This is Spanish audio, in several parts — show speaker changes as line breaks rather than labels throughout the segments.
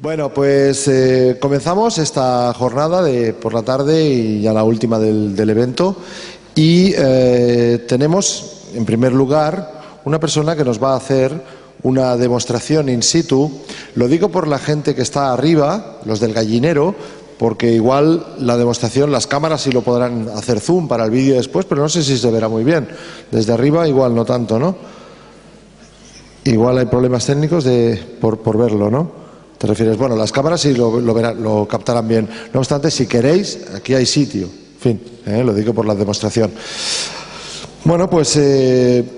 Bueno, pues comenzamos esta jornada por la tarde y ya la última del evento y tenemos, en primer lugar, una persona que nos va a hacer una demostración in situ. Lo digo por la gente que está arriba, los del gallinero, porque igual la demostración, las cámaras sí lo podrán hacer zoom para el vídeo después, pero no sé si se verá muy bien. Desde arriba igual no tanto, ¿no? Igual hay problemas técnicos por verlo, ¿no? ¿Te refieres? Bueno, las cámaras sí lo captarán bien. No obstante, si queréis, aquí hay sitio. En fin, lo digo por la demostración. Bueno, pues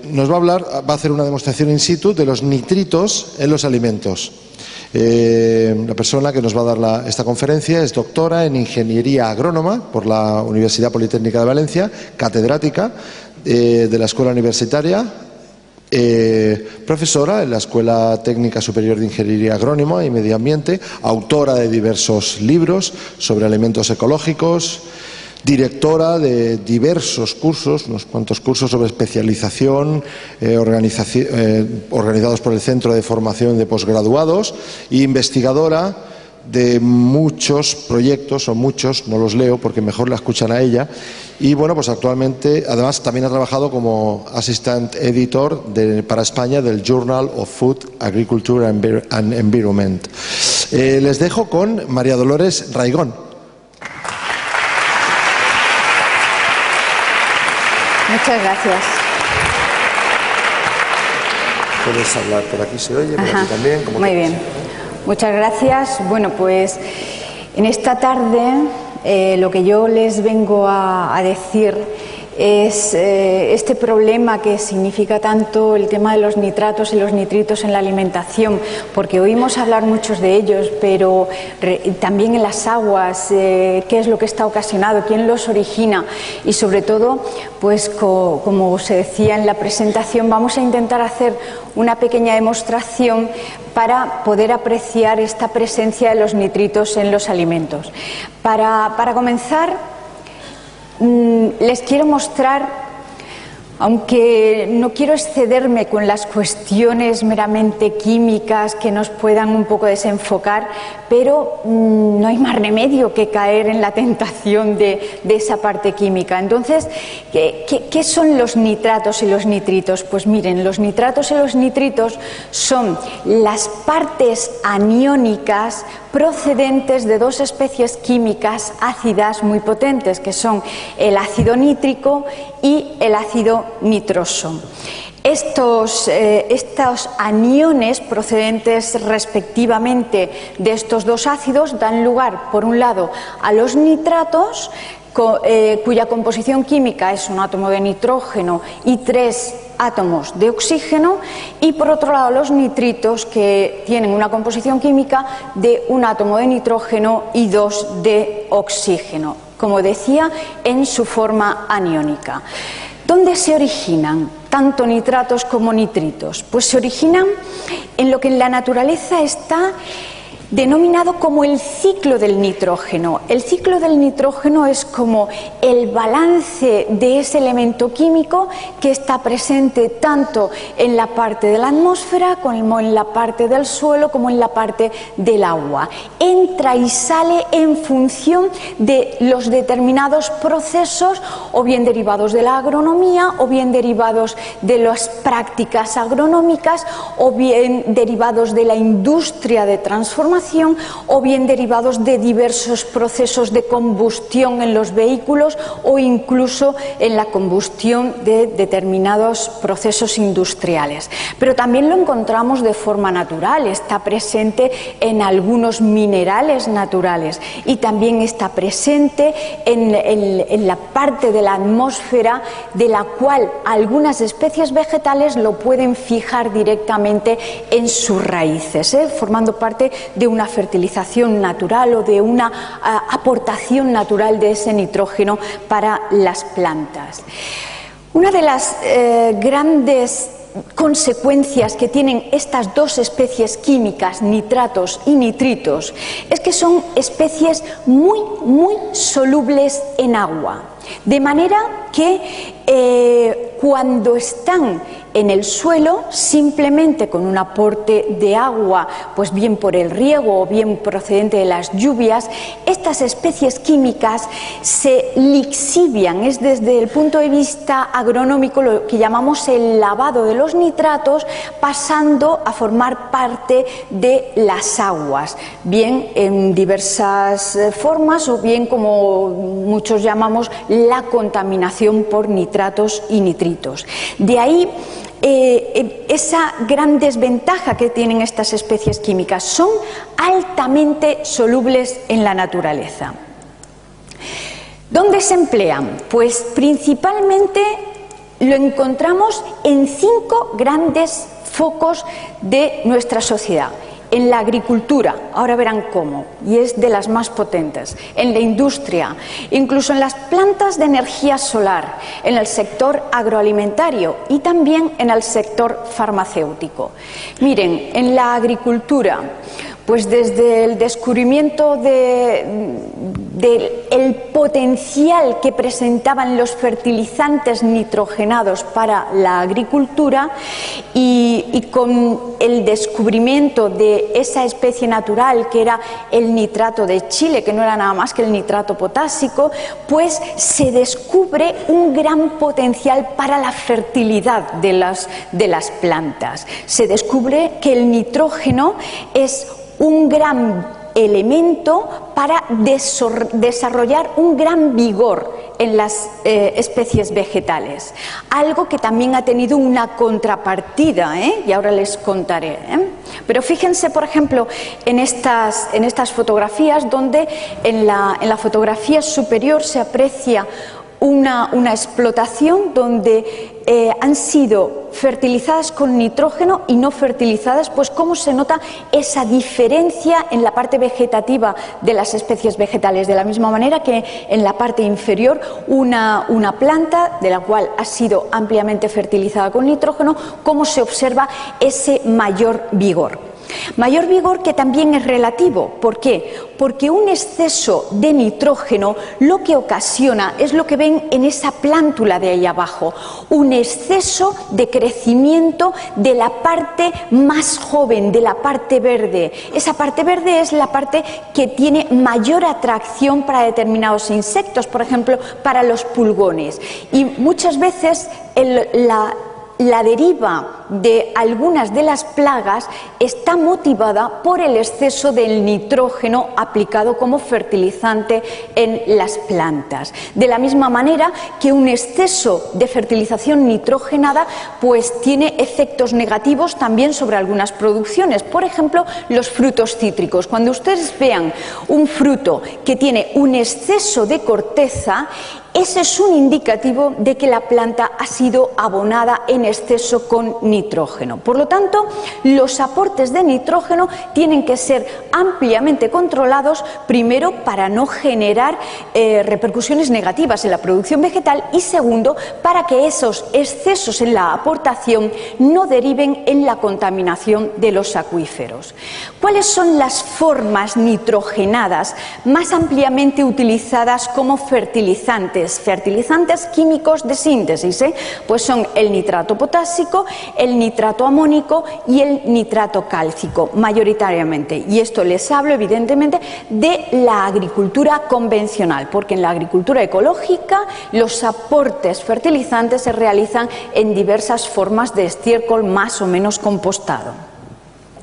nos va a hacer una demostración in situ de los nitritos en los alimentos. La persona que nos va a dar esta conferencia es doctora en Ingeniería Agrónoma por la Universidad Politécnica de Valencia, catedrática de la Escuela Universitaria, profesora en la Escuela Técnica Superior de Ingeniería Agrónoma y Medio Ambiente, autora de diversos libros sobre alimentos ecológicos, directora de diversos cursos, unos cuantos cursos sobre especialización organizados por el Centro de Formación de Posgraduados, e investigadora de muchos proyectos, o muchos, no los leo porque mejor la escuchan a ella. Y bueno, pues actualmente, además, también ha trabajado como assistant editor para España del Journal of Food, Agriculture and Environment. Les dejo con María Dolores Raigón.
Muchas gracias.
Puedes hablar, por aquí se oye, por aquí también.
Muy bien. Muchas gracias. Bueno, pues en esta tarde lo que yo les vengo a decir es este problema que significa tanto el tema de los nitratos y los nitritos en la alimentación, porque oímos hablar muchos de ellos, pero también en las aguas, qué es lo que está ocasionado, quién los origina y sobre todo, pues como se decía en la presentación, vamos a intentar hacer una pequeña demostración para poder apreciar esta presencia de los nitritos en los alimentos. Para comenzar, les quiero mostrar, aunque no quiero excederme con las cuestiones meramente químicas que nos puedan un poco desenfocar, pero no hay más remedio que caer en la tentación de esa parte química. Entonces, ¿qué son los nitratos y los nitritos? Pues miren, los nitratos y los nitritos son las partes aniónicas procedentes de dos especies químicas ácidas muy potentes, que son el ácido nítrico y el ácido nitroso. Estos aniones procedentes respectivamente de estos dos ácidos dan lugar, por un lado, a los nitratos, cuya composición química es un átomo de nitrógeno y 3 átomos de oxígeno, y por otro lado los nitritos, que tienen una composición química de un átomo de nitrógeno y 2 de oxígeno, como decía, en su forma aniónica. ¿Dónde se originan tanto nitratos como nitritos? Pues se originan en lo que en la naturaleza está denominado como el ciclo del nitrógeno. El ciclo del nitrógeno es como el balance de ese elemento químico que está presente tanto en la parte de la atmósfera como en la parte del suelo como en la parte del agua. Entra y sale en función de los determinados procesos, o bien derivados de la agronomía, o bien derivados de las prácticas agronómicas, o bien derivados de la industria de transformación, o bien derivados de diversos procesos de combustión en los vehículos o incluso en la combustión de determinados procesos industriales. Pero también lo encontramos de forma natural, está presente en algunos minerales naturales y también está presente en la parte de la atmósfera de la cual algunas especies vegetales lo pueden fijar directamente en sus raíces, formando parte de una fertilización natural o de una aportación natural de ese nitrógeno para las plantas. Una de las grandes consecuencias que tienen estas dos especies químicas, nitratos y nitritos, es que son especies muy solubles en agua, de manera que cuando están en el suelo simplemente con un aporte de agua, pues bien por el riego o bien procedente de las lluvias. Estas especies químicas se lixivian, es desde el punto de vista agronómico lo que llamamos el lavado de los nitratos, pasando a formar parte de las aguas, bien en diversas formas o bien, como muchos llamamos, la contaminación por nitratos y nitritos. De ahí esa gran desventaja que tienen estas especies químicas: son altamente solubles en la naturaleza. ¿Dónde se emplean? Pues principalmente lo encontramos en 5 grandes focos de nuestra sociedad. En la agricultura, ahora verán cómo, y es de las más potentes, en la industria, incluso en las plantas de energía solar, en el sector agroalimentario y también en el sector farmacéutico. Miren, en la agricultura, pues desde el descubrimiento del potencial que presentaban los fertilizantes nitrogenados para la agricultura y con el descubrimiento de esa especie natural que era el nitrato de Chile, que no era nada más que el nitrato potásico, pues se descubre un gran potencial para la fertilidad de las plantas. Se descubre que el nitrógeno es un gran elemento para desarrollar un gran vigor en las especies vegetales, algo que también ha tenido una contrapartida, y ahora les contaré. Pero fíjense, por ejemplo, en estas fotografías, donde en la fotografía superior se aprecia una explotación donde han sido fertilizadas con nitrógeno y no fertilizadas, pues cómo se nota esa diferencia en la parte vegetativa de las especies vegetales, de la misma manera que en la parte inferior una planta de la cual ha sido ampliamente fertilizada con nitrógeno, cómo se observa ese mayor vigor. Mayor vigor que también es relativo. ¿Por qué? Porque un exceso de nitrógeno lo que ocasiona es lo que ven en esa plántula de ahí abajo: un exceso de crecimiento de la parte más joven, de la parte verde. Esa parte verde es la parte que tiene mayor atracción para determinados insectos, por ejemplo, para los pulgones. Y muchas veces la deriva de algunas de las plagas está motivada por el exceso del nitrógeno aplicado como fertilizante en las plantas. De la misma manera que un exceso de fertilización nitrogenada pues tiene efectos negativos también sobre algunas producciones. Por ejemplo, los frutos cítricos. Cuando ustedes vean un fruto que tiene un exceso de corteza, ese es un indicativo de que la planta ha sido abonada en exceso con nitrógeno. Por lo tanto, los aportes de nitrógeno tienen que ser ampliamente controlados, primero para no generar repercusiones negativas en la producción vegetal, y segundo, para que esos excesos en la aportación no deriven en la contaminación de los acuíferos. ¿Cuáles son las formas nitrogenadas más ampliamente utilizadas como fertilizantes químicos de síntesis? Pues son el nitrato potásico, el nitrato amónico y el nitrato cálcico, mayoritariamente. Y esto les hablo evidentemente de la agricultura convencional, porque en la agricultura ecológica los aportes fertilizantes se realizan en diversas formas de estiércol más o menos compostado.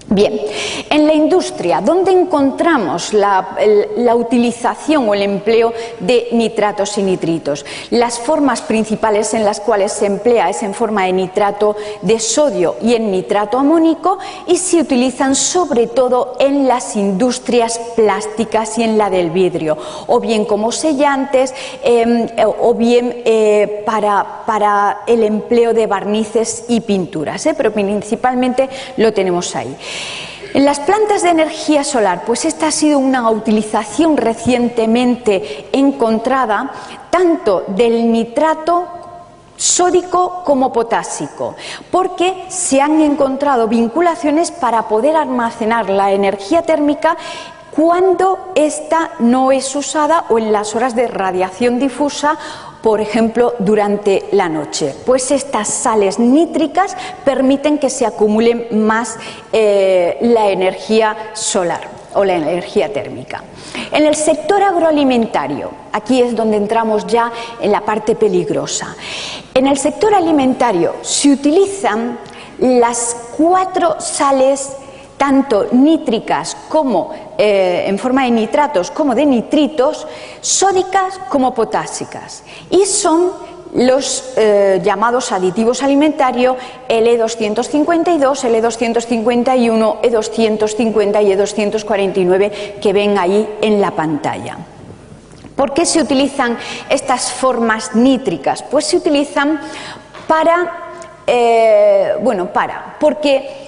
Bien, en la industria, ¿dónde encontramos la utilización o el empleo de nitratos y nitritos? Las formas principales en las cuales se emplea es en forma de nitrato de sodio y en nitrato amónico, y se utilizan sobre todo en las industrias plásticas y en la del vidrio, o bien como sellantes o bien para el empleo de barnices y pinturas, pero principalmente lo tenemos ahí. En las plantas de energía solar, pues esta ha sido una utilización recientemente encontrada tanto del nitrato sódico como potásico, porque se han encontrado vinculaciones para poder almacenar la energía térmica cuando ésta no es usada o en las horas de radiación difusa por ejemplo, durante la noche, pues estas sales nítricas permiten que se acumule más la energía solar o la energía térmica. En el sector agroalimentario, aquí es donde entramos ya en la parte peligrosa. En el sector alimentario se utilizan las 4 sales, tanto nítricas como en forma de nitratos como de nitritos, sódicas como potásicas, y son los llamados aditivos alimentarios L252, L251, E250 y E249 que ven ahí en la pantalla. ¿Por qué se utilizan estas formas nítricas? Pues se utilizan porque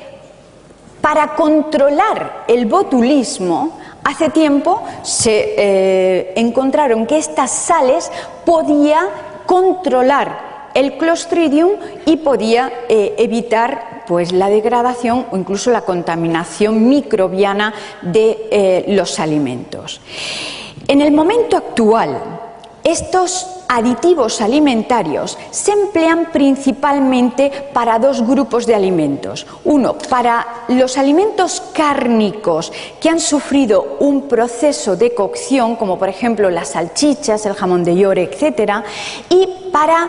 para controlar el botulismo, hace tiempo se encontraron que estas sales podían controlar el Clostridium y podía evitar pues, la degradación o incluso la contaminación microbiana de los alimentos. En el momento actual, estos aditivos alimentarios se emplean principalmente para 2 grupos de alimentos. Uno, para los alimentos cárnicos que han sufrido un proceso de cocción, como por ejemplo las salchichas, el jamón de York, etc. Y para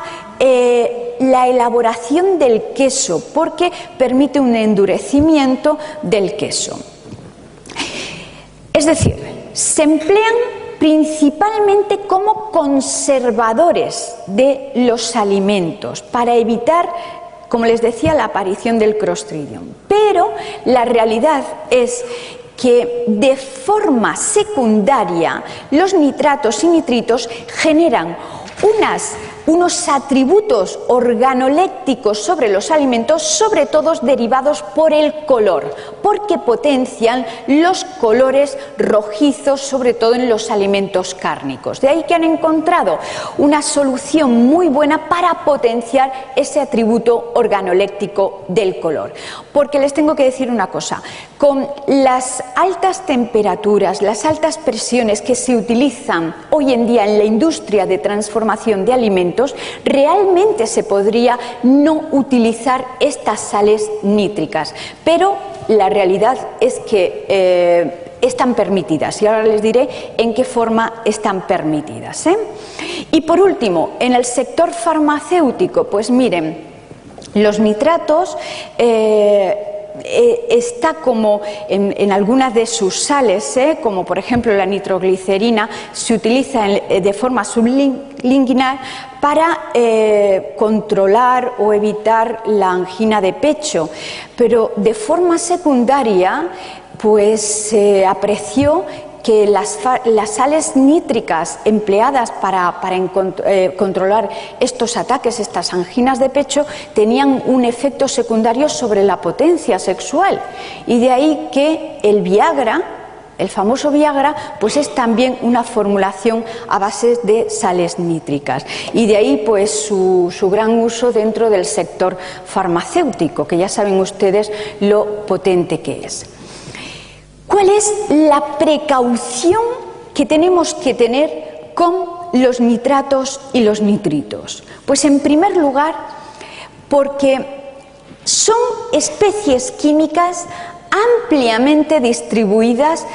la elaboración del queso, porque permite un endurecimiento del queso. Es decir, se emplean principalmente como conservadores de los alimentos para evitar, como les decía, la aparición del Clostridium. Pero la realidad es que de forma secundaria los nitratos y nitritos generan unos atributos organolépticos sobre los alimentos, sobre todo derivados por el color, porque potencian los colores rojizos, sobre todo en los alimentos cárnicos. De ahí que han encontrado una solución muy buena para potenciar ese atributo organoléptico del color. Porque les tengo que decir una cosa, con las altas temperaturas, las altas presiones que se utilizan hoy en día en la industria de transformación de alimentos, realmente se podría no utilizar estas sales nítricas, pero la realidad es que están permitidas y ahora les diré en qué forma están permitidas. Y por último, en el sector farmacéutico, pues miren, los nitratos está como en algunas de sus sales, como por ejemplo la nitroglicerina, se utiliza de forma sublingual para controlar o evitar la angina de pecho, pero de forma secundaria pues se apreció que las sales nítricas empleadas para controlar estos ataques, estas anginas de pecho, tenían un efecto secundario sobre la potencia sexual, y de ahí que el Viagra, el famoso Viagra, pues es también una formulación a base de sales nítricas, y de ahí pues su gran uso dentro del sector farmacéutico, que ya saben ustedes lo potente que es. ¿Cuál es la precaución que tenemos que tener con los nitratos y los nitritos? Pues en primer lugar, porque son especies químicas ampliamente distribuidas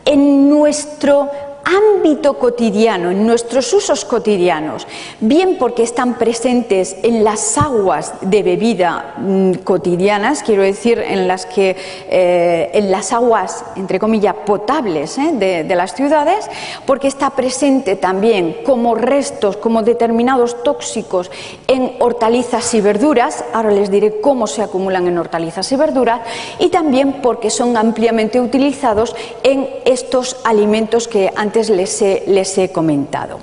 en nuestro ámbito cotidiano, en nuestros usos cotidianos, bien porque están presentes en las aguas de bebida cotidianas, quiero decir, en las aguas, entre comillas, potables de las ciudades, porque está presente también como restos, como determinados tóxicos en hortalizas y verduras, ahora les diré cómo se acumulan en hortalizas y verduras, y también porque son ampliamente utilizados en estos alimentos que antes les he comentado.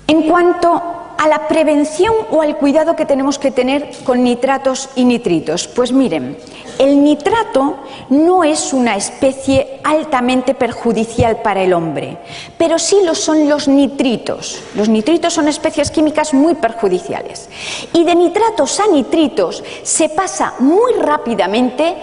En cuanto a la prevención o al cuidado que tenemos que tener con nitratos y nitritos, pues miren, el nitrato no es una especie altamente perjudicial para el hombre, pero sí lo son los nitritos. Los nitritos son especies químicas muy perjudiciales, y de nitratos a nitritos se pasa muy rápidamente,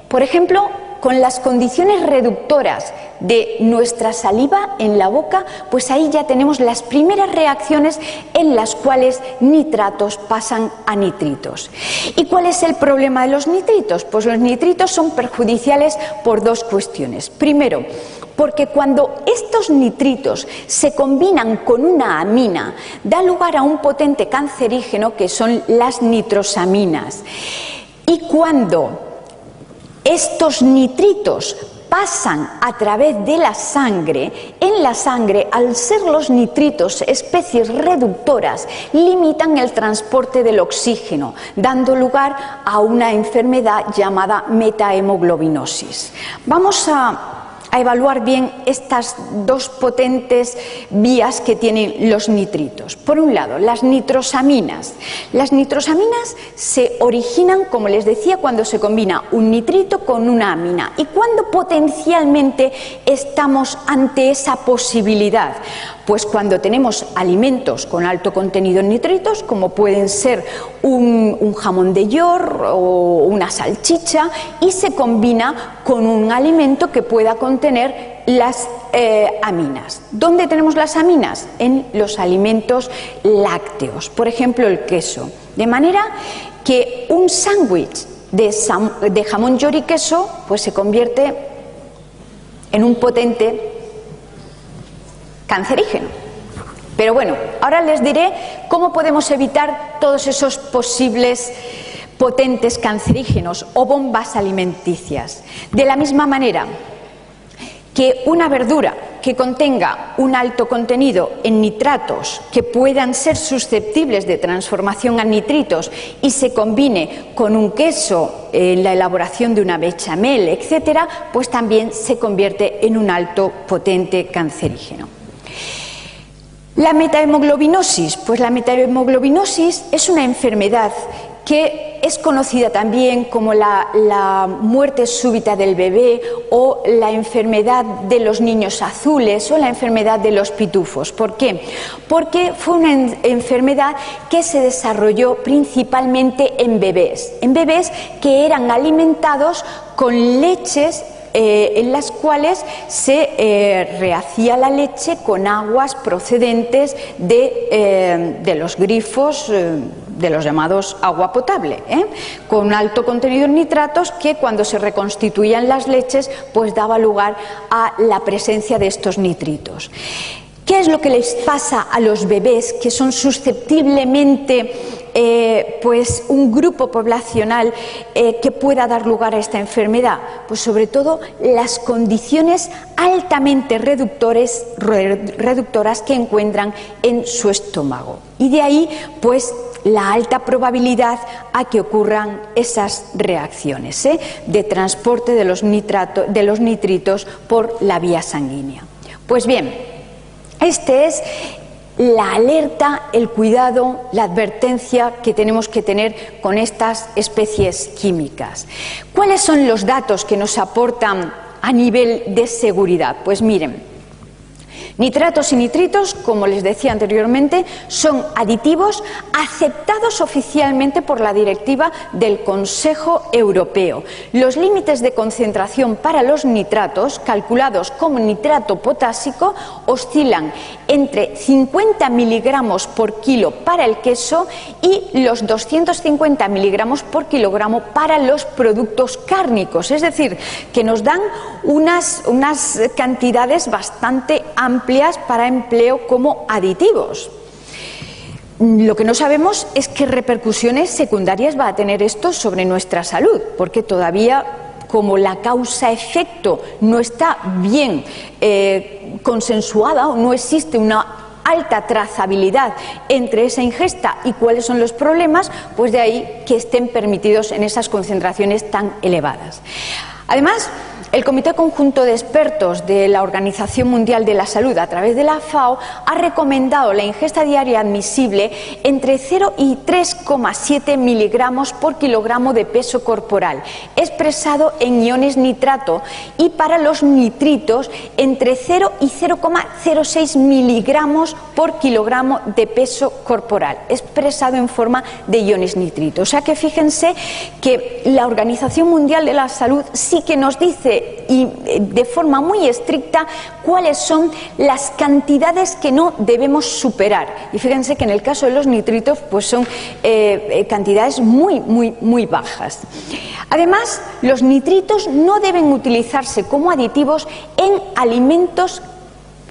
por ejemplo, con las condiciones reductoras de nuestra saliva en la boca, pues ahí ya tenemos las primeras reacciones en las cuales nitratos pasan a nitritos. ¿Y cuál es el problema de los nitritos? Pues los nitritos son perjudiciales por dos cuestiones. Primero, porque cuando estos nitritos se combinan con una amina, da lugar a un potente cancerígeno que son las nitrosaminas. Y cuando estos nitritos pasan a través de la sangre, en la sangre, al ser los nitritos especies reductoras, limitan el transporte del oxígeno, dando lugar a una enfermedad llamada metahemoglobinosis. Vamos a evaluar bien estas dos potentes vías que tienen los nitritos. Por un lado, las nitrosaminas. Las nitrosaminas se originan, como les decía, cuando se combina un nitrito con una amina. ¿Y cuándo potencialmente estamos ante esa posibilidad? Pues cuando tenemos alimentos con alto contenido en nitritos, como pueden ser un jamón de york o una salchicha, y se combina con un alimento que pueda contener las aminas. ¿Dónde tenemos las aminas? En los alimentos lácteos, por ejemplo el queso. De manera que un sándwich de jamón york y queso pues se convierte en un potente cancerígeno. Pero bueno, ahora les diré cómo podemos evitar todos esos posibles potentes cancerígenos o bombas alimenticias. De la misma manera que una verdura que contenga un alto contenido en nitratos que puedan ser susceptibles de transformación a nitritos y se combine con un queso en la elaboración de una bechamel, etcétera, pues también se convierte en un alto potente cancerígeno. La metahemoglobinosis, pues la metahemoglobinosis es una enfermedad que es conocida también como la muerte súbita del bebé o la enfermedad de los niños azules o la enfermedad de los pitufos. ¿Por qué? Porque fue una enfermedad que se desarrolló principalmente en bebés que eran alimentados con leches en las cuales se rehacía la leche con aguas procedentes de los grifos, de los llamados agua potable, con alto contenido en nitratos que cuando se reconstituían las leches pues daba lugar a la presencia de estos nitritos. ¿Qué es lo que les pasa a los bebés que son susceptiblemente pues un grupo poblacional que pueda dar lugar a esta enfermedad? Pues sobre todo las condiciones altamente reductoras que encuentran en su estómago. Y de ahí pues la alta probabilidad a que ocurran esas reacciones de transporte de los nitritos por la vía sanguínea. Pues bien, este es la alerta, el cuidado, la advertencia que tenemos que tener con estas especies químicas. ¿Cuáles son los datos que nos aportan a nivel de seguridad? Pues miren, nitratos y nitritos, como les decía anteriormente, son aditivos aceptados oficialmente por la Directiva del Consejo Europeo. Los límites de concentración para los nitratos, calculados como nitrato potásico, oscilan entre 50 miligramos por kilo para el queso y los 250 miligramos por kilogramo para los productos cárnicos. Es decir, que nos dan unas cantidades bastante amplias para empleo como aditivos. Lo que no sabemos es qué repercusiones secundarias va a tener esto sobre nuestra salud, porque todavía, como la causa-efecto no está bien consensuada o no existe una alta trazabilidad entre esa ingesta y cuáles son los problemas, pues de ahí que estén permitidos en esas concentraciones tan elevadas. Además, el Comité Conjunto de Expertos de la Organización Mundial de la Salud, a través de la FAO, ha recomendado la ingesta diaria admisible entre 0 y 3,7 miligramos por kilogramo de peso corporal, expresado en iones nitrato, y para los nitritos entre 0 y 0,06 miligramos por kilogramo de peso corporal, expresado en forma de iones nitrito. O sea que fíjense que la Organización Mundial de la Salud sí que nos dice, y de forma muy estricta, cuáles son las cantidades que no debemos superar. Y fíjense que en el caso de los nitritos pues son cantidades muy bajas. Además, los nitritos no deben utilizarse como aditivos en alimentos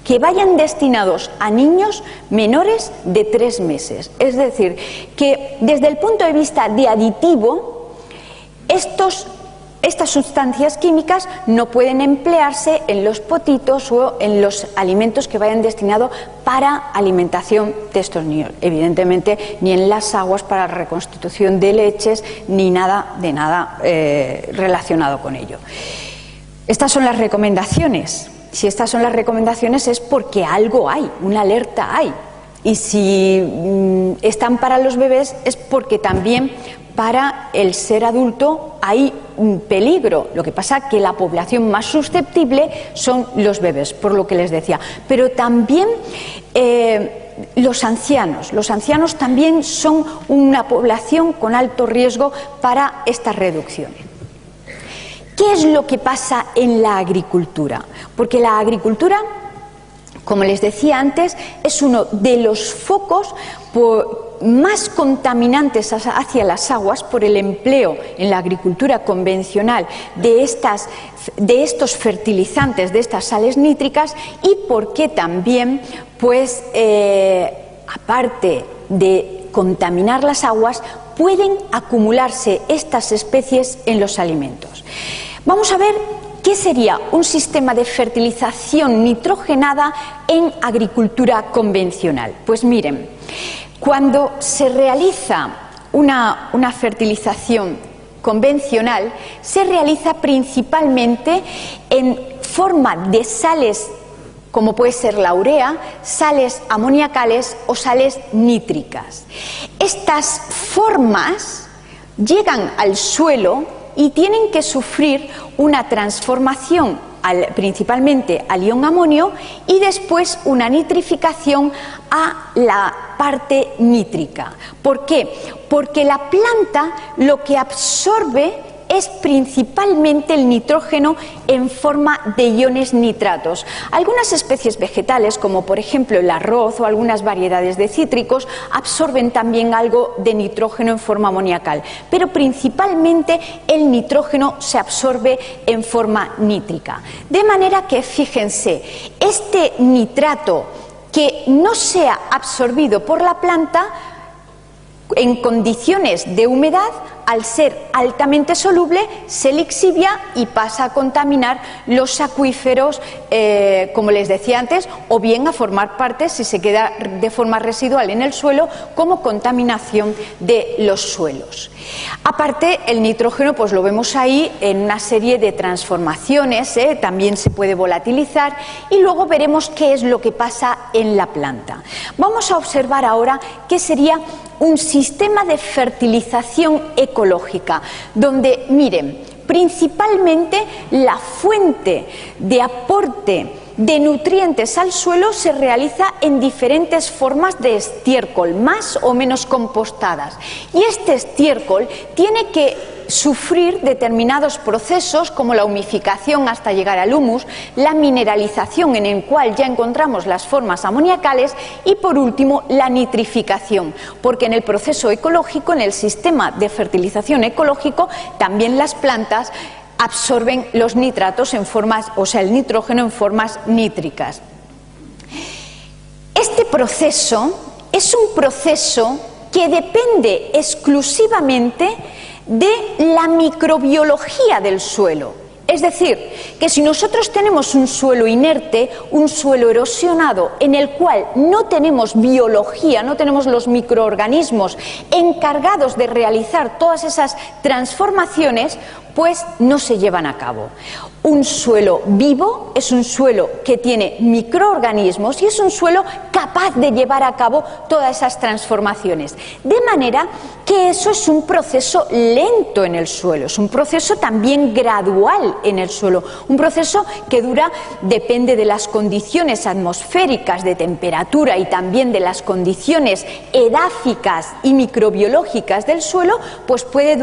que vayan destinados a niños menores de 3 meses. Es decir, que desde el punto de vista de aditivo, estas sustancias químicas no pueden emplearse en los potitos o en los alimentos que vayan destinados para alimentación de estos niños. Evidentemente, ni en las aguas para la reconstitución de leches, ni nada relacionado con ello. Estas son las recomendaciones. Si estas son las recomendaciones es porque algo hay, una alerta hay. Y si están para los bebés es porque también para el ser adulto hay un peligro. Lo que pasa es que la población más susceptible son los bebés, por lo que les decía. Pero también los ancianos. Los ancianos también son una población con alto riesgo para estas reducciones. ¿Qué es lo que pasa en la agricultura? Porque la agricultura, como les decía antes, es uno de los focos más contaminantes hacia las aguas por el empleo en la agricultura convencional de estos fertilizantes, de estas sales nítricas, y porque también, pues, aparte de contaminar las aguas, pueden acumularse estas especies en los alimentos. Vamos a ver qué sería un sistema de fertilización nitrogenada en agricultura convencional. Pues miren, cuando se realiza una fertilización convencional, se realiza principalmente en forma de sales, como puede ser la urea, sales amoniacales o sales nítricas. Estas formas llegan al suelo y tienen que sufrir una transformación principalmente al ion amonio y después una nitrificación a la parte nítrica. ¿Por qué? Porque la planta lo que absorbe es principalmente el nitrógeno en forma de iones nitratos. Algunas especies vegetales, como por ejemplo el arroz o algunas variedades de cítricos, absorben también algo de nitrógeno en forma amoniacal, pero principalmente el nitrógeno se absorbe en forma nítrica. De manera que, fíjense, este nitrato que no sea absorbido por la planta en condiciones de humedad, al ser altamente soluble, se lixivia y pasa a contaminar los acuíferos, como les decía antes, o bien a formar parte, si se queda de forma residual en el suelo, como contaminación de los suelos. Aparte, el nitrógeno, pues lo vemos ahí en una serie de transformaciones, también se puede volatilizar, y luego veremos qué es lo que pasa en la planta. Vamos a observar ahora qué sería un sistema de fertilización ecológica, donde, miren, principalmente la fuente de aporte de nutrientes al suelo se realiza en diferentes formas de estiércol, más o menos compostadas. Y este estiércol tiene que sufrir determinados procesos como la humificación hasta llegar al humus, la mineralización en el cual ya encontramos las formas amoniacales y por último la nitrificación, porque en el proceso ecológico, en el sistema de fertilización ecológico, también las plantas absorben los nitratos en formas, o sea, el nitrógeno en formas nítricas. Este proceso es un proceso que depende exclusivamente de la microbiología del suelo. Es decir, que si nosotros tenemos un suelo inerte, un suelo erosionado, en el cual no tenemos biología, no tenemos los microorganismos encargados de realizar todas esas transformaciones, pues no se llevan a cabo. Un suelo vivo es un suelo que tiene microorganismos y es un suelo capaz de llevar a cabo todas esas transformaciones. De manera que eso es un proceso lento en el suelo, es un proceso también gradual en el suelo, un proceso que dura, depende de las condiciones atmosféricas, de temperatura y también de las condiciones edáficas y microbiológicas del suelo, pues puede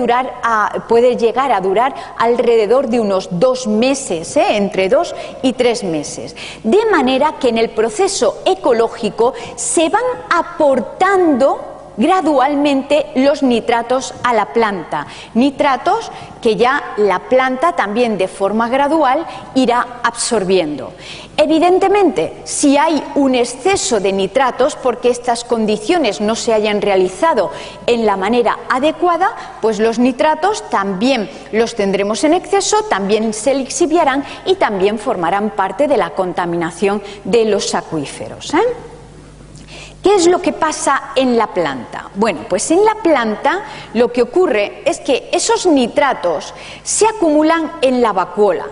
llegar a durar alrededor de unos 2 meses, entre 2 y 3 meses. De manera que en el proceso ecológico se van aportando gradualmente los nitratos a la planta, nitratos que ya la planta también de forma gradual irá absorbiendo. Evidentemente, si hay un exceso de nitratos porque estas condiciones no se hayan realizado en la manera adecuada, pues los nitratos también los tendremos en exceso, también se lixiviarán y también formarán parte de la contaminación de los acuíferos. ¿Qué es lo que pasa en la planta? Bueno, pues en la planta lo que ocurre es que esos nitratos se acumulan en la vacuola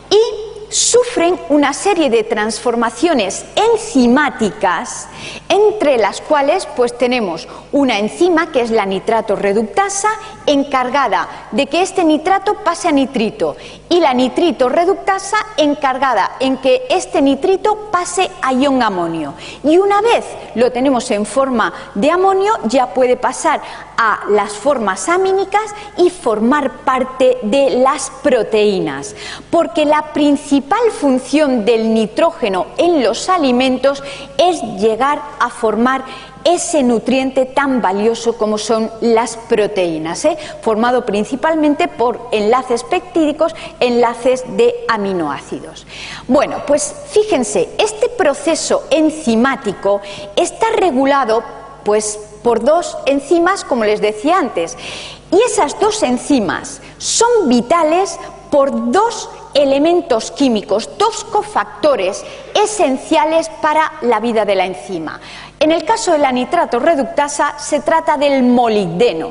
y sufren una serie de transformaciones enzimáticas, entre las cuales pues tenemos una enzima que es la nitrato reductasa, encargada de que este nitrato pase a nitrito, y la nitrito reductasa encargada en que este nitrito pase a ion amonio. Y una vez lo tenemos en forma de amonio, ya puede pasar a las formas amínicas y formar parte de las proteínas, porque la principal función del nitrógeno en los alimentos es llegar a formar ese nutriente tan valioso como son las proteínas, formado principalmente por enlaces peptídicos, enlaces de aminoácidos. Bueno, pues fíjense, este proceso enzimático está regulado pues por 2 enzimas, como les decía antes, y esas 2 enzimas son vitales por 2 elementos químicos, 2 cofactores esenciales para la vida de la enzima. En el caso de la nitrato reductasa se trata del molibdeno.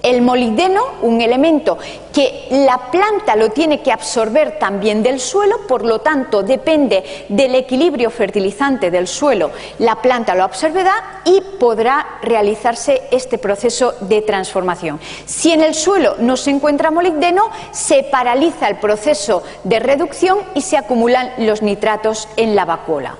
El molibdeno, un elemento que la planta lo tiene que absorber también del suelo, por lo tanto depende del equilibrio fertilizante del suelo, la planta lo absorberá y podrá realizarse este proceso de transformación. Si en el suelo no se encuentra molibdeno, se paraliza el proceso de reducción y se acumulan los nitratos en la vacuola.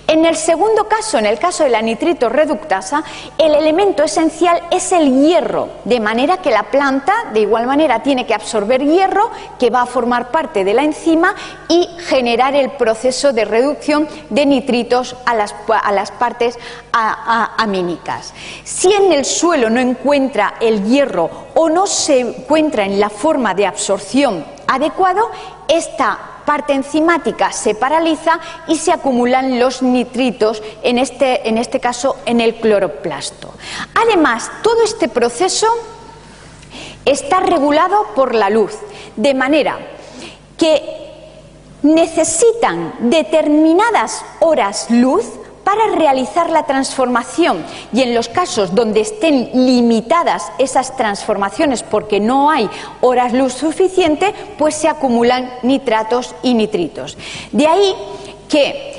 En el segundo caso, en el caso de la nitrito reductasa, el elemento esencial es el hierro, de manera que la planta de igual manera tiene que absorber hierro, que va a formar parte de la enzima y generar el proceso de reducción de nitritos a las partes amínicas. Si en el suelo no encuentra el hierro o no se encuentra en la forma de absorción adecuado, esta parte enzimática se paraliza y se acumulan los nitritos, en este caso en el cloroplasto. Además, todo este proceso está regulado por la luz, de manera que necesitan determinadas horas luz para realizar la transformación, y en los casos donde estén limitadas esas transformaciones porque no hay horas luz suficiente, pues se acumulan nitratos y nitritos. De ahí que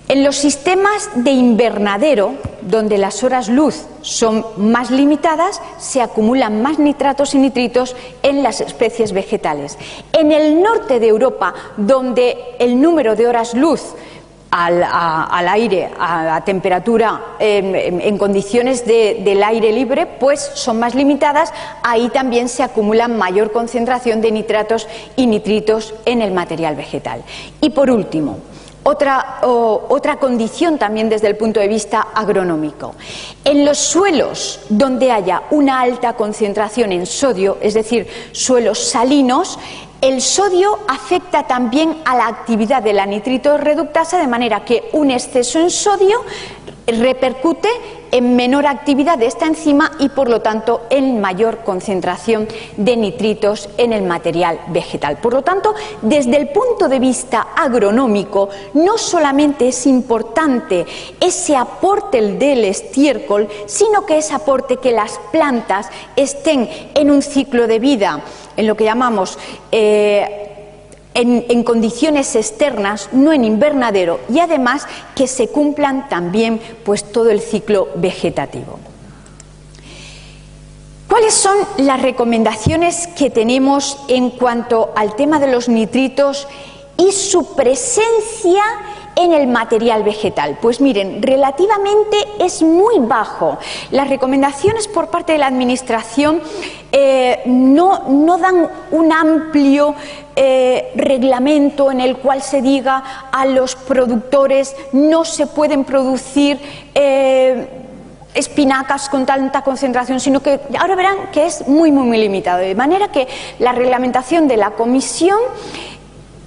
en los sistemas de invernadero, donde las horas luz son más limitadas, se acumulan más nitratos y nitritos en las especies vegetales. En el norte de Europa, donde el número de horas luz al aire, a temperatura, en condiciones del aire libre, pues son más limitadas, ahí también se acumula mayor concentración de nitratos y nitritos en el material vegetal. Y por último, otra condición también desde el punto de vista agronómico. En los suelos donde haya una alta concentración en sodio, es decir, suelos salinos, el sodio afecta también a la actividad de la nitrito reductasa, de manera que un exceso en sodio repercute en menor actividad de esta enzima y por lo tanto en mayor concentración de nitritos en el material vegetal. Por lo tanto, desde el punto de vista agronómico, no solamente es importante ese aporte del estiércol, sino que es aporte que las plantas estén en un ciclo de vida, en lo que llamamos en condiciones externas, no en invernadero, y además que se cumplan también pues todo el ciclo vegetativo. ¿Cuáles son las recomendaciones que tenemos en cuanto al tema de los nitritos y su presencia en el material vegetal? Pues miren, relativamente es muy bajo. Las recomendaciones por parte de la Administración no dan un amplio reglamento en el cual se diga a los productores no se pueden producir espinacas con tanta concentración, sino que ahora verán que es muy limitado, de manera que la reglamentación de la Comisión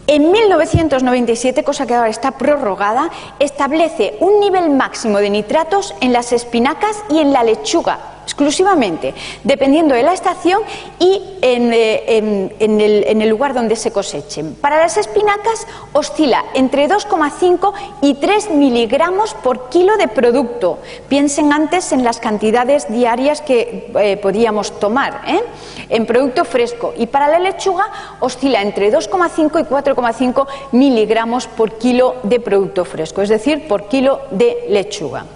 en 1997, cosa que ahora está prorrogada, establece un nivel máximo de nitratos en las espinacas y en la lechuga, exclusivamente, dependiendo de la estación y en el lugar donde se cosechen. Para las espinacas oscila entre 2,5 y 3 miligramos por kilo de producto. Piensen antes en las cantidades diarias que podíamos tomar en producto fresco. Y para la lechuga oscila entre 2,5 y 4,5 miligramos por kilo de producto fresco, es decir, por kilo de lechuga.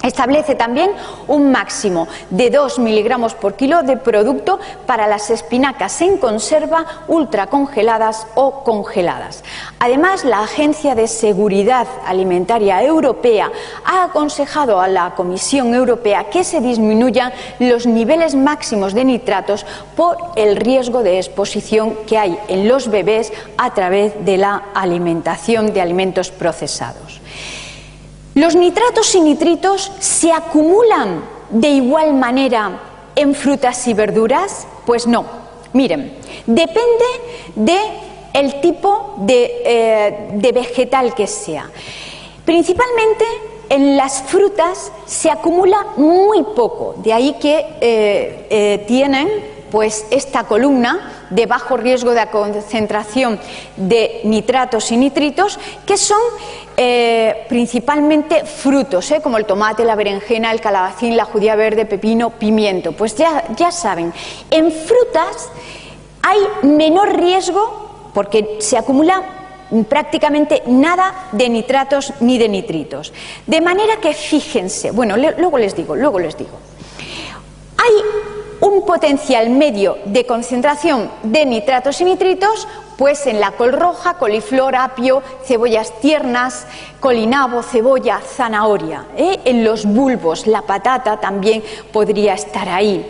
Establece también un máximo de 2 miligramos por kilo de producto para las espinacas en conserva, ultracongeladas o congeladas. Además, la Agencia de Seguridad Alimentaria Europea ha aconsejado a la Comisión Europea que se disminuyan los niveles máximos de nitratos por el riesgo de exposición que hay en los bebés a través de la alimentación de alimentos procesados. ¿Los nitratos y nitritos se acumulan de igual manera en frutas y verduras? Pues no. Miren, depende del tipo de vegetal que sea. Principalmente en las frutas se acumula muy poco, de ahí que tienen pues esta columna de bajo riesgo de concentración de nitratos y nitritos, que son principalmente frutos, como el tomate, la berenjena, el calabacín, la judía verde, pepino, pimiento. Pues ya saben, en frutas hay menor riesgo porque se acumula prácticamente nada de nitratos ni de nitritos. De manera que fíjense, bueno, luego les digo. Hay un potencial medio de concentración de nitratos y nitritos pues en la col roja, coliflor, apio, cebollas tiernas, colinabo, cebolla, zanahoria. En los bulbos, la patata también podría estar ahí.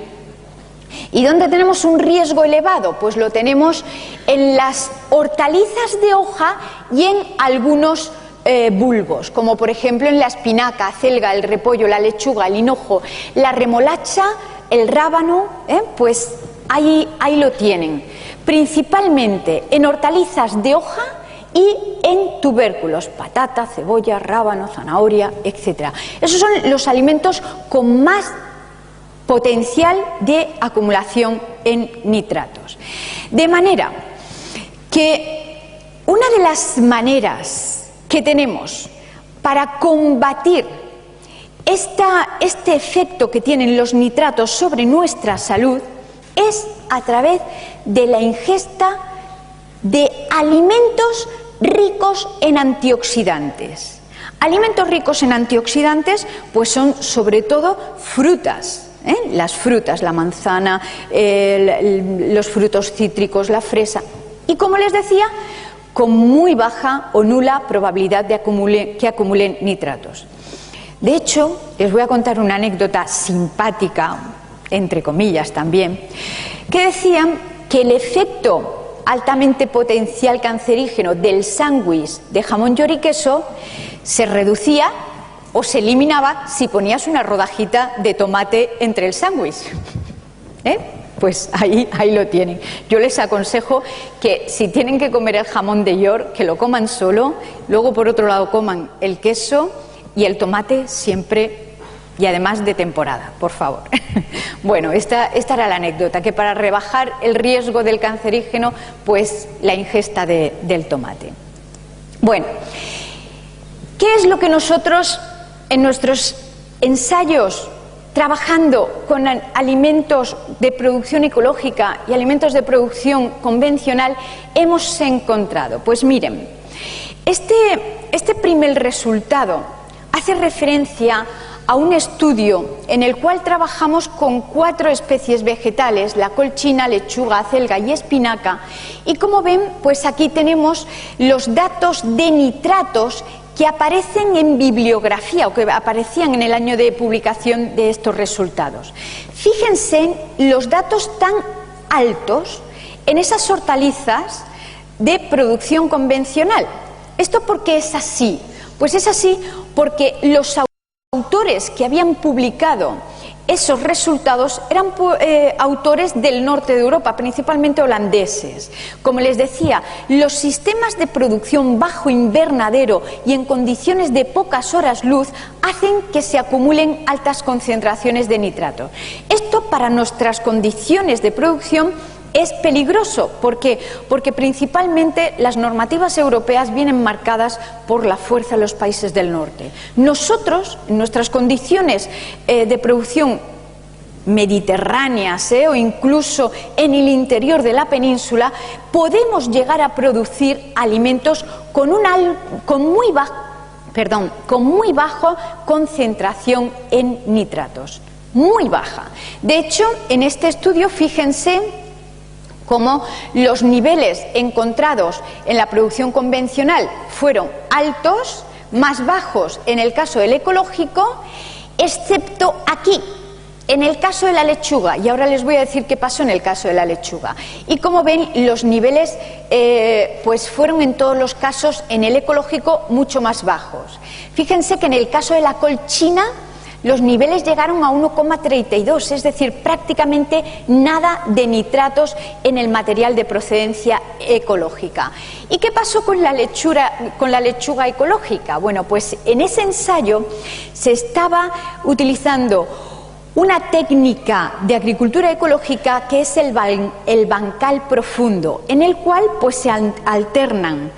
¿Y dónde tenemos un riesgo elevado? Pues lo tenemos en las hortalizas de hoja y en algunos bulbos, como por ejemplo en la espinaca, acelga, el repollo, la lechuga, el hinojo, la remolacha, el rábano, pues ahí lo tienen, principalmente en hortalizas de hoja y en tubérculos, patata, cebolla, rábano, zanahoria, etc. Esos son los alimentos con más potencial de acumulación en nitratos. De manera que una de las maneras que tenemos para combatir este efecto que tienen los nitratos sobre nuestra salud es a través de la ingesta de alimentos ricos en antioxidantes. Alimentos ricos en antioxidantes pues son sobre todo frutas. Las frutas, la manzana, los frutos cítricos, la fresa. Y como les decía, con muy baja o nula probabilidad de que acumulen nitratos. De hecho, les voy a contar una anécdota simpática, entre comillas también, que decían que el efecto altamente potencial cancerígeno del sándwich de jamón, york y queso se reducía o se eliminaba si ponías una rodajita de tomate entre el sándwich. Pues ahí lo tienen. Yo les aconsejo que si tienen que comer el jamón de york, que lo coman solo, luego por otro lado coman el queso y el tomate siempre y además de temporada, por favor. Bueno, esta era la anécdota, que para rebajar el riesgo del cancerígeno, pues la ingesta del tomate. Bueno, ¿qué es lo que nosotros en nuestros ensayos trabajando con alimentos de producción ecológica y alimentos de producción convencional hemos encontrado? Pues miren, este primer resultado hace referencia a un estudio en el cual trabajamos con 4 especies vegetales, la col china, lechuga, acelga y espinaca, y como ven, pues aquí tenemos los datos de nitratos que aparecen en bibliografía o que aparecían en el año de publicación de estos resultados. Fíjense los datos tan altos en esas hortalizas de producción convencional. ¿Esto por qué es así? Pues es así porque los autores que habían publicado esos resultados eran autores del norte de Europa, principalmente holandeses. Como les decía, los sistemas de producción bajo invernadero y en condiciones de pocas horas luz hacen que se acumulen altas concentraciones de nitrato. Esto para nuestras condiciones de producción es peligroso. ¿Por qué? Porque principalmente las normativas europeas vienen marcadas por la fuerza de los países del norte. Nosotros, en nuestras condiciones de producción mediterráneas o incluso en el interior de la península, podemos llegar a producir alimentos con muy baja concentración en nitratos. Muy baja. De hecho, en este estudio, fíjense como los niveles encontrados en la producción convencional fueron altos, más bajos en el caso del ecológico, excepto aquí, en el caso de la lechuga, y ahora les voy a decir qué pasó en el caso de la lechuga. Y como ven, los niveles pues fueron en todos los casos en el ecológico mucho más bajos. Fíjense que en el caso de la col china, los niveles llegaron a 1,32, es decir, prácticamente nada de nitratos en el material de procedencia ecológica. ¿Y qué pasó con la lechuga ecológica? Bueno, pues en ese ensayo se estaba utilizando una técnica de agricultura ecológica que es el bancal profundo, en el cual pues se alternan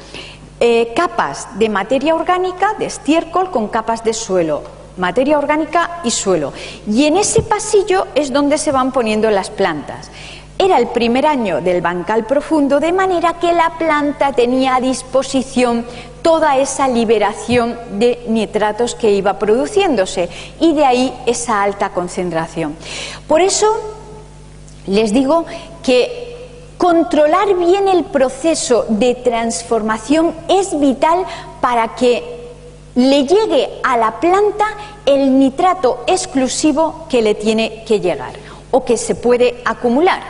capas de materia orgánica, de estiércol, con capas de suelo, materia orgánica y suelo. Y en ese pasillo es donde se van poniendo las plantas. Era el primer año del bancal profundo, de manera que la planta tenía a disposición toda esa liberación de nitratos que iba produciéndose, y de ahí esa alta concentración. Por eso les digo que controlar bien el proceso de transformación es vital para que le llegue a la planta el nitrato exclusivo que le tiene que llegar o que se puede acumular.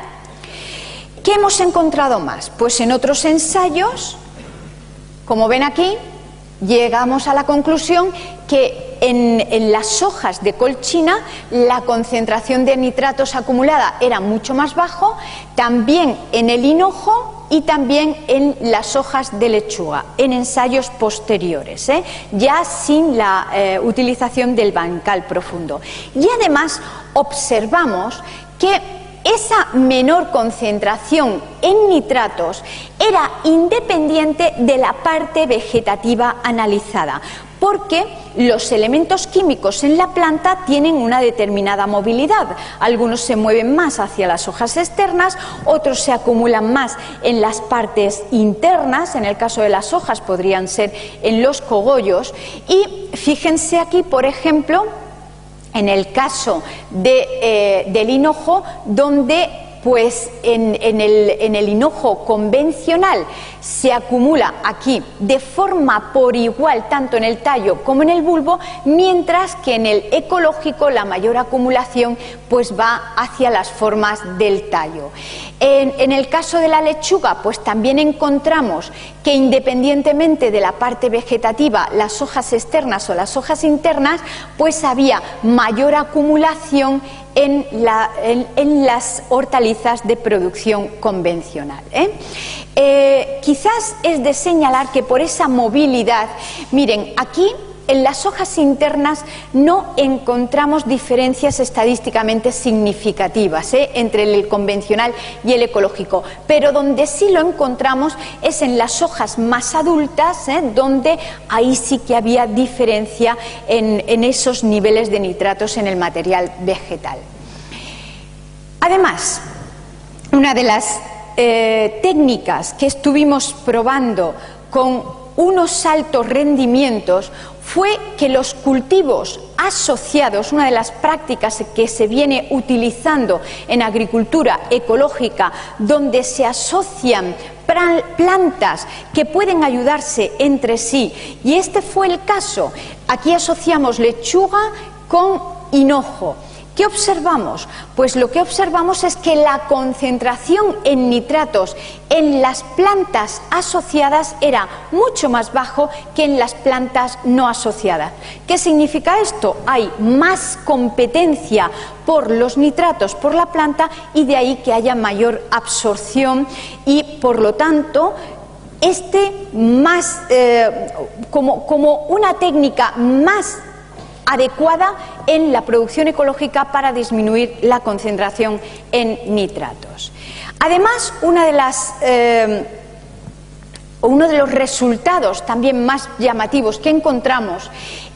¿Qué hemos encontrado más? Pues en otros ensayos, como ven aquí, llegamos a la conclusión que en las hojas de col china la concentración de nitratos acumulada era mucho más bajo, también en el hinojo y también en las hojas de lechuga, en ensayos posteriores, ya sin la utilización del bancal profundo. Y además observamos que esa menor concentración en nitratos era independiente de la parte vegetativa analizada, porque los elementos químicos en la planta tienen una determinada movilidad. Algunos se mueven más hacia las hojas externas, otros se acumulan más en las partes internas, en el caso de las hojas podrían ser en los cogollos, y fíjense aquí, por ejemplo, en el caso del hinojo, donde pues en el hinojo convencional se acumula aquí de forma por igual tanto en el tallo como en el bulbo, mientras que en el ecológico la mayor acumulación pues va hacia las formas del tallo. En el caso de la lechuga pues también encontramos que independientemente de la parte vegetativa, las hojas externas o las hojas internas, pues había mayor acumulación en las hortalizas de producción convencional. Quizás es de señalar que por esa movilidad, miren, aquí en las hojas internas no encontramos diferencias estadísticamente significativas entre el convencional y el ecológico, pero donde sí lo encontramos es en las hojas más adultas, donde ahí sí que había diferencia en esos niveles de nitratos en el material vegetal. Además, una de las técnicas que estuvimos probando con unos altos rendimientos fue que los cultivos asociados, una de las prácticas que se viene utilizando en agricultura ecológica, donde se asocian plantas que pueden ayudarse entre sí, y este fue el caso. Aquí asociamos lechuga con hinojo. ¿Qué observamos? Pues lo que observamos es que la concentración en nitratos en las plantas asociadas era mucho más bajo que en las plantas no asociadas. ¿Qué significa esto? Hay más competencia por los nitratos por la planta y de ahí que haya mayor absorción y, por lo tanto, como una técnica más adecuada en la producción ecológica para disminuir la concentración en nitratos. Además, uno de los resultados también más llamativos que encontramos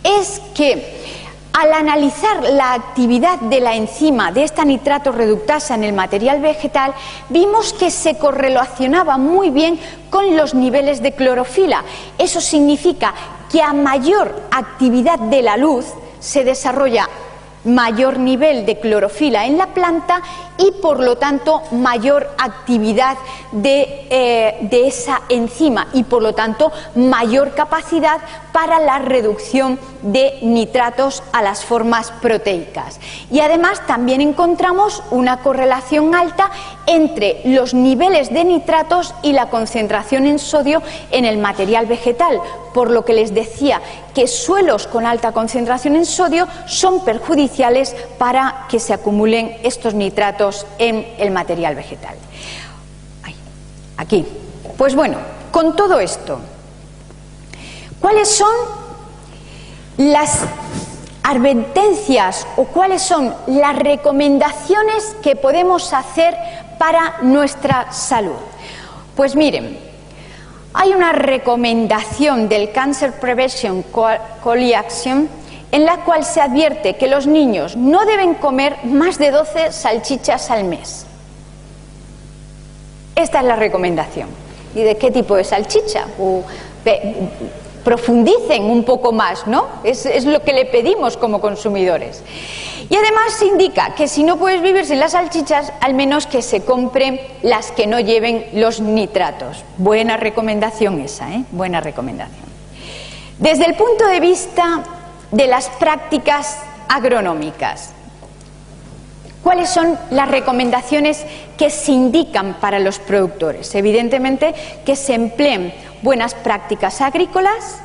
es que al analizar la actividad de la enzima de esta nitrato reductasa en el material vegetal, vimos que se correlacionaba muy bien con los niveles de clorofila. Eso significa que a mayor actividad de la luz se desarrolla mayor nivel de clorofila en la planta y, por lo tanto, mayor actividad de esa enzima y, por lo tanto, mayor capacidad para la reducción de nitratos a las formas proteicas. Y además también encontramos una correlación alta entre los niveles de nitratos y la concentración en sodio en el material vegetal, por lo que les decía que suelos con alta concentración en sodio son perjudiciales para que se acumulen estos nitratos en el material vegetal. Aquí. Pues bueno, con todo esto, ¿cuáles son las advertencias o cuáles son las recomendaciones que podemos hacer para nuestra salud? Pues miren, hay una recomendación del Cancer Prevention Coalition en la cual se advierte que los niños no deben comer más de 12 salchichas al mes. Esta es la recomendación. ¿Y de qué tipo de salchicha? Profundicen un poco más, ¿no? Es lo que le pedimos como consumidores. Y además se indica que si no puedes vivir sin las salchichas, al menos que se compren las que no lleven los nitratos. Buena recomendación esa, Buena recomendación. Desde el punto de vista de las prácticas agronómicas, ¿cuáles son las recomendaciones que se indican para los productores? Evidentemente que se empleen buenas prácticas agrícolas,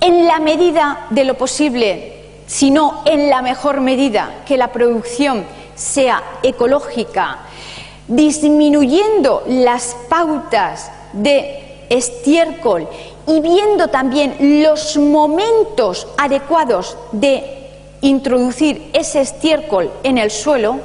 en la medida de lo posible, si no en la mejor medida, que la producción sea ecológica, disminuyendo las pautas de estiércol y viendo también los momentos adecuados de introducir ese estiércol en el suelo,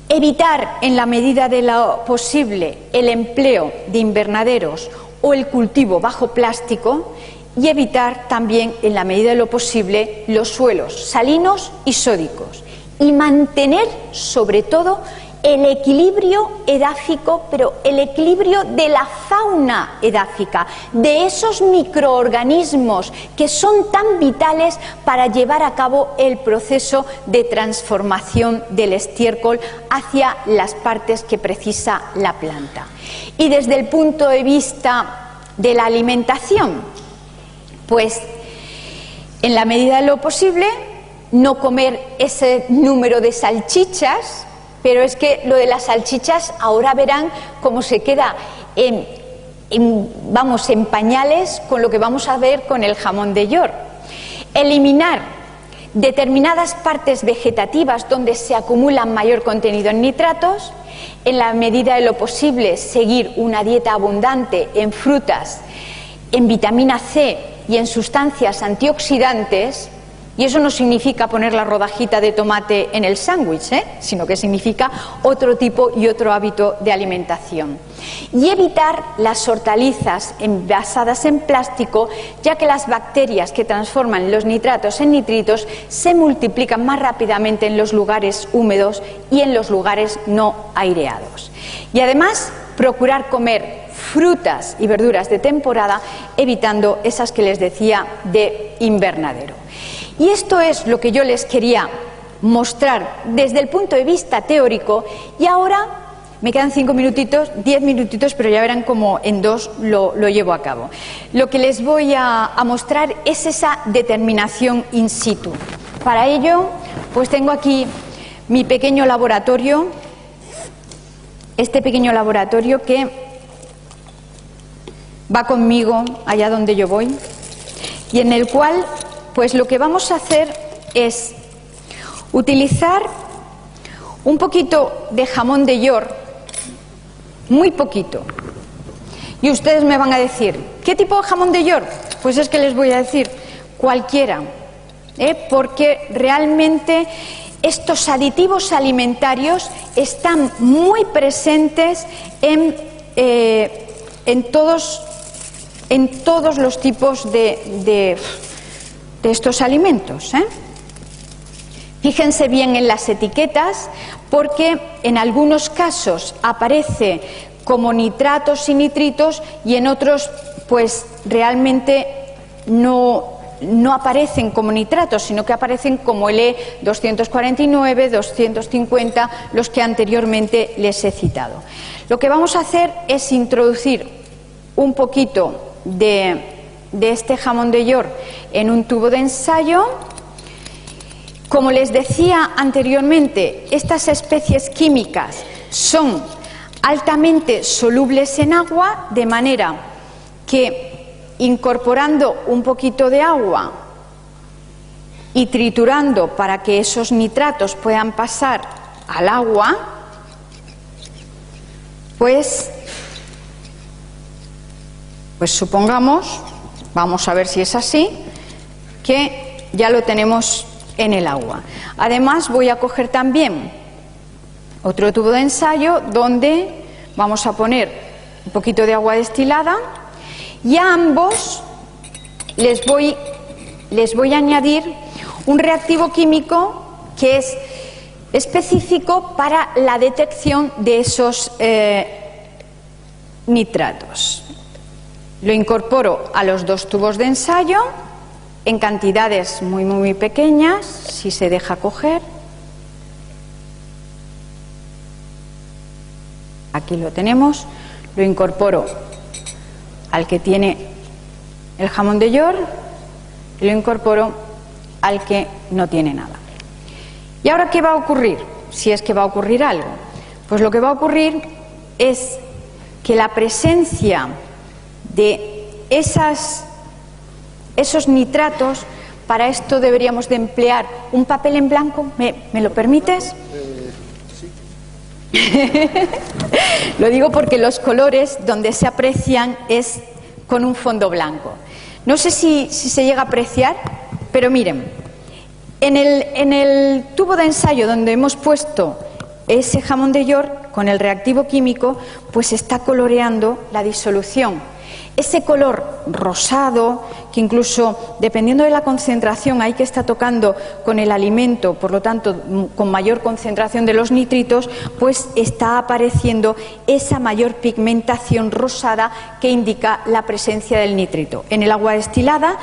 evitar en la medida de lo posible el empleo de invernaderos o el cultivo bajo plástico y evitar también en la medida de lo posible los suelos salinos y sódicos y mantener sobre todo el equilibrio edáfico, pero el equilibrio de la fauna edáfica, de esos microorganismos que son tan vitales para llevar a cabo el proceso de transformación del estiércol hacia las partes que precisa la planta. Y desde el punto de vista de la alimentación, pues en la medida de lo posible no comer ese número de salchichas. Pero es que lo de las salchichas ahora verán cómo se queda en pañales con lo que vamos a ver con el jamón de York. Eliminar determinadas partes vegetativas donde se acumula mayor contenido en nitratos, en la medida de lo posible seguir una dieta abundante en frutas, en vitamina C y en sustancias antioxidantes. Y eso no significa poner la rodajita de tomate en el sándwich, sino que significa otro tipo y otro hábito de alimentación. Y evitar las hortalizas envasadas en plástico, ya que las bacterias que transforman los nitratos en nitritos se multiplican más rápidamente en los lugares húmedos y en los lugares no aireados. Y además, procurar comer frutas y verduras de temporada, evitando esas que les decía de invernadero. Y esto es lo que yo les quería mostrar desde el punto de vista teórico, y ahora me quedan 5 minutitos, 10 minutitos, pero ya verán cómo en 2 lo llevo a cabo. Lo que les voy a mostrar es esa determinación in situ. Para ello, pues tengo aquí mi pequeño laboratorio, este pequeño laboratorio que va conmigo allá donde yo voy, y en el cual pues lo que vamos a hacer es utilizar un poquito de jamón de York, muy poquito. Y ustedes me van a decir, ¿qué tipo de jamón de York? Pues es que les voy a decir, cualquiera, porque realmente estos aditivos alimentarios están muy presentes en todos los tipos de estos alimentos. Fíjense bien en las etiquetas, porque en algunos casos aparece como nitratos y nitritos, y en otros pues realmente no aparecen como nitratos, sino que aparecen como el E249, 250, los que anteriormente les he citado. Lo que vamos a hacer es introducir un poquito de este jamón de York en un tubo de ensayo. Como les decía anteriormente, estas especies químicas son altamente solubles en agua, de manera que incorporando un poquito de agua y triturando para que esos nitratos puedan pasar al agua, pues supongamos, vamos a ver si es así, que ya lo tenemos en el agua. Además, voy a coger también otro tubo de ensayo donde vamos a poner un poquito de agua destilada, y a ambos les voy a añadir un reactivo químico que es específico para la detección de esos nitratos. Lo incorporo a los 2 tubos de ensayo en cantidades muy pequeñas, si se deja coger. Aquí lo tenemos. Lo incorporo al que tiene el jamón de York y lo incorporo al que no tiene nada. ¿Y ahora qué va a ocurrir? Si es que va a ocurrir algo. Pues lo que va a ocurrir es que la presencia de esos nitratos, para esto deberíamos de emplear un papel en blanco. ¿Me lo permites? Sí. Lo digo porque los colores donde se aprecian es con un fondo blanco. No sé si se llega a apreciar, pero miren, en el tubo de ensayo donde hemos puesto ese jamón de York con el reactivo químico, pues está coloreando la disolución. Ese color rosado, que incluso dependiendo de la concentración ahí que está tocando con el alimento, por lo tanto con mayor concentración de los nitritos, pues está apareciendo esa mayor pigmentación rosada que indica la presencia del nitrito. En el agua destilada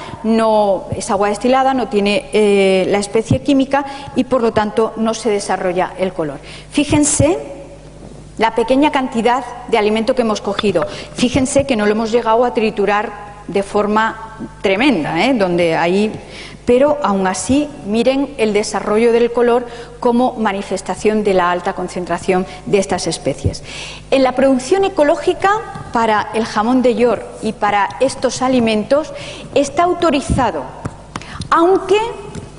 esa agua destilada no tiene la especie química y por lo tanto no se desarrolla el color. Fíjense la pequeña cantidad de alimento que hemos cogido. Fíjense que no lo hemos llegado a triturar de forma tremenda, pero aún así miren el desarrollo del color como manifestación de la alta concentración de estas especies. En la producción ecológica para el jamón de York y para estos alimentos está autorizado, aunque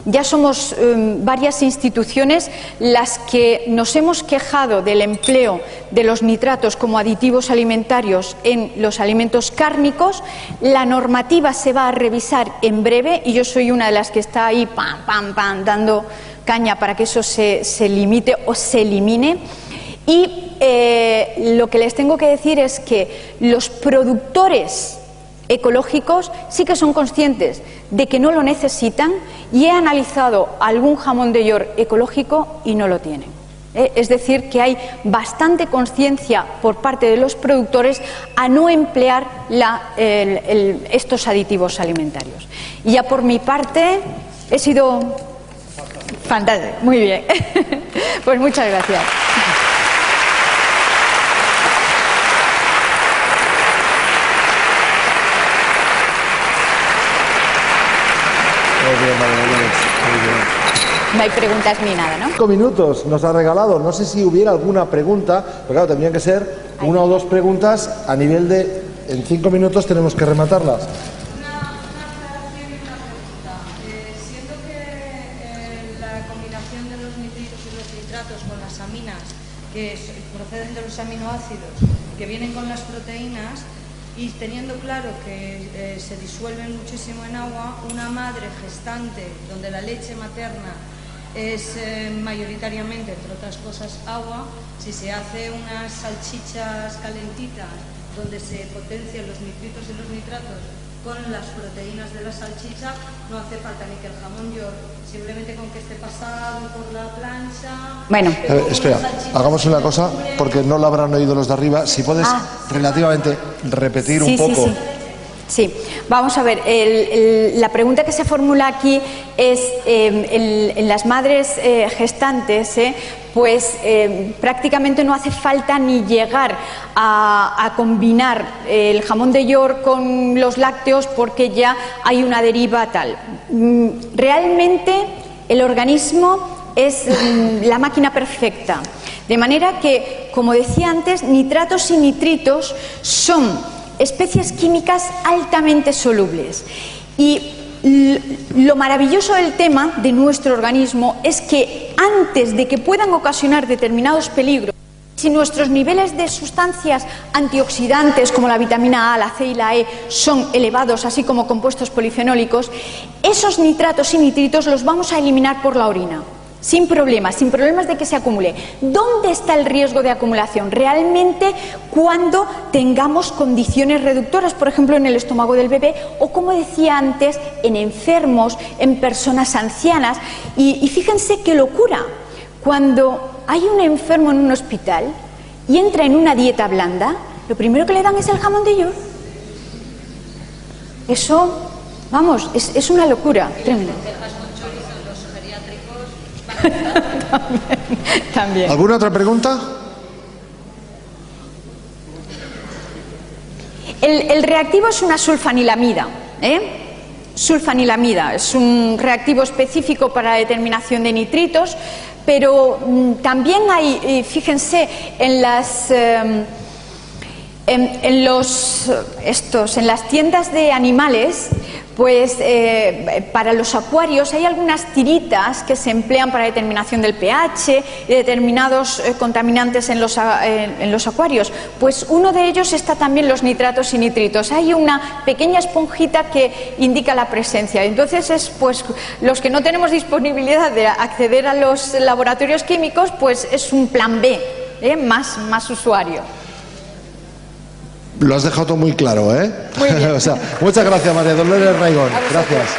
ya somos varias instituciones las que nos hemos quejado del empleo de los nitratos como aditivos alimentarios en los alimentos cárnicos. La normativa se va a revisar en breve y yo soy una de las que está ahí dando caña para que eso se limite o se elimine. Y lo que les tengo que decir es que los productores ecológicos sí que son conscientes de que no lo necesitan, y he analizado algún jamón de York ecológico y no lo tienen. Es decir, que hay bastante conciencia por parte de los productores a no emplear estos aditivos alimentarios. Y ya por mi parte he sido fantástico. Muy bien. Pues muchas gracias.
Muy bien, María Dolores, muy bien.
No hay preguntas ni nada, ¿no?
5 minutos nos ha regalado. No sé si hubiera alguna pregunta, pero claro, tendrían que ser una o dos preguntas a nivel de... En 5 minutos tenemos que rematarlas.
Una aclaración y una pregunta. Siendo que la combinación de los nitritos y los nitratos con las aminas, que proceden de los aminoácidos, que vienen con las proteínas, y teniendo claro que se disuelven muchísimo en agua, una madre gestante donde la leche materna es mayoritariamente, entre otras cosas, agua, si se hace unas salchichas calentitas donde se potencian los nitritos y los nitratos con las proteínas de la salchicha, no hace falta ni que el jamón York, simplemente con que esté pasado por la plancha...
Bueno.
Espera, hagamos una cosa, porque no lo habrán oído los de arriba. Si puedes relativamente repetir un poco.
Sí, vamos a ver, la pregunta que se formula aquí es, en las madres gestantes, pues prácticamente no hace falta ni llegar a combinar el jamón de York con los lácteos porque ya hay una deriva tal. Realmente el organismo es la máquina perfecta, de manera que, como decía antes, nitratos y nitritos son especies químicas altamente solubles, y lo maravilloso del tema de nuestro organismo es que antes de que puedan ocasionar determinados peligros, si nuestros niveles de sustancias antioxidantes como la vitamina A, la C y la E son elevados, así como compuestos polifenólicos, esos nitratos y nitritos los vamos a eliminar por la orina. Sin problemas de que se acumule. ¿Dónde está el riesgo de acumulación? Realmente cuando tengamos condiciones reductoras, por ejemplo en el estómago del bebé, o como decía antes, en enfermos, en personas ancianas. Y fíjense qué locura, cuando hay un enfermo en un hospital y entra en una dieta blanda, lo primero que le dan es el jamón de York. Eso, vamos, es una locura tremenda. También.
¿Alguna otra pregunta?
El reactivo es una sulfanilamida. Sulfanilamida es un reactivo específico para la determinación de nitritos, pero también hay, fíjense, en las tiendas de animales, pues para los acuarios hay algunas tiritas que se emplean para determinación del pH y determinados contaminantes en los acuarios. Pues uno de ellos está también los nitratos y nitritos. Hay una pequeña esponjita que indica la presencia. Entonces pues los que no tenemos disponibilidad de acceder a los laboratorios químicos, pues es un plan B, más usuario.
Lo has dejado todo muy claro, ¿eh?
Muy bien.
O sea, muchas gracias, María Dolores Raigón. Gracias.